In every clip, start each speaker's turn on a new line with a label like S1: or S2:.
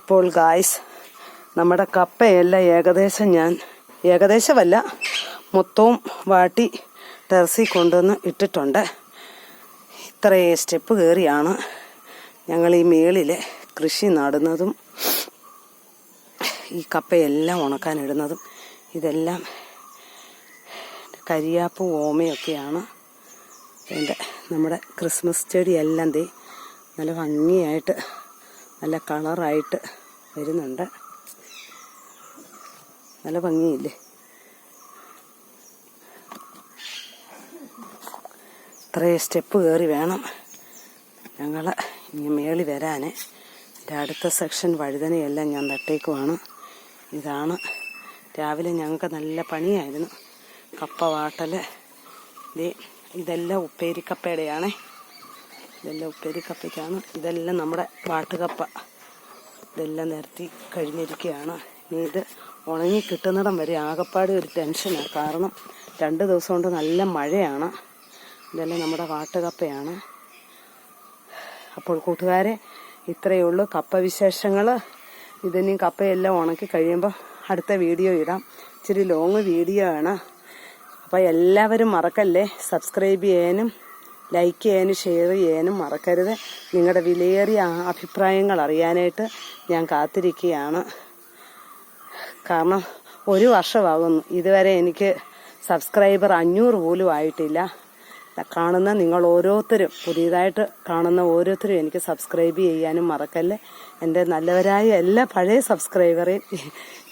S1: അപ്പോൾ ഗായ്സ്, നമ്മുടെ കപ്പയെല്ലാം ഏകദേശമല്ല മൊത്തവും വാട്ടി ടെറസിൽ കൊണ്ടുവന്ന് ഇട്ടിട്ടുണ്ട്. ഇത്രയും സ്റ്റെപ്പ് കയറിയാണ് ഞങ്ങൾ ഈ മേളിലെ കൃഷി നടുന്നതും ഈ കപ്പയെല്ലാം ഉണക്കാനിടുന്നതും. ഇതെല്ലാം കരിയാപ്പും ഓമയൊക്കെയാണ്. നമ്മുടെ ക്രിസ്മസ് ചെടിയെല്ലാം നല്ല ഭംഗിയായിട്ട് നല്ല കളറായിട്ട് വരുന്നുണ്ട്. നല്ല ഭംഗിയില്ലേ? ഇത്രയും സ്റ്റെപ്പ് കയറി വേണം ഞങ്ങൾ ഇനി മേളി വരാൻ. എൻ്റെ അടുത്ത സെക്ഷൻ വഴുതനയെല്ലാം ഞാൻ നട്ടേക്കുവാണ്. ഇതാണ് രാവിലെ ഞങ്ങൾക്ക് നല്ല പണിയായിരുന്നു. കപ്പ വാട്ടൽ. ഇതെല്ലാം ഉപ്പേരിക്കപ്പയുടെയാണേ. ഇതെല്ലാം ഉപ്പേരിക്കപ്പയ്ക്കാണ്. ഇതെല്ലാം നമ്മുടെ വാട്ടുകപ്പ. ഇതെല്ലാം നിരത്തി കഴിഞ്ഞിരിക്കുകയാണ്. ഇനി ഇത് ഉണങ്ങി കിട്ടുന്നിടം വരെ ആകപ്പാട് ഒരു ടെൻഷനാണ്. കാരണം 2 ദിവസം കൊണ്ട് നല്ല മഴയാണ്. ഇതെല്ലാം നമ്മുടെ വാട്ടുകപ്പയാണ്. അപ്പോൾ കൂട്ടുകാരെ, ഇത്രയേ ഉള്ളൂ കപ്പ വിശേഷങ്ങൾ. ഇതിനും കപ്പയെല്ലാം ഉണക്കി കഴിയുമ്പോൾ അടുത്ത വീഡിയോ ഇടാം. ഇച്ചിരി ലോങ് വീഡിയോ ആണ്. അപ്പോൾ എല്ലാവരും മറക്കല്ലേ, സബ്സ്ക്രൈബ് ചെയ്യാനും ലൈക്ക് ചെയ്യാനും ഷെയർ ചെയ്യാനും മറക്കരുത്. നിങ്ങളുടെ വിലയേറിയ അഭിപ്രായങ്ങൾ അറിയാനായിട്ട് ഞാൻ കാത്തിരിക്കുകയാണ്. കാരണം 1 വർഷമാകുന്നു, ഇതുവരെ എനിക്ക് സബ്സ്ക്രൈബർ 500 പോലും ആയിട്ടില്ല. കാണുന്ന നിങ്ങൾ ഓരോരുത്തരും, പുതിയതായിട്ട് കാണുന്ന ഓരോരുത്തരും എനിക്ക് സബ്സ്ക്രൈബ് ചെയ്യാനും മറക്കല്ലേ. എൻ്റെ നല്ലവരായ എല്ലാ പഴയ സബ്സ്ക്രൈബറെയും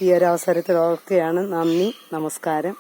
S1: ഈ ഒരു അവസരത്തിൽ ഓർക്കുകയാണ്. നന്ദി, നമസ്കാരം.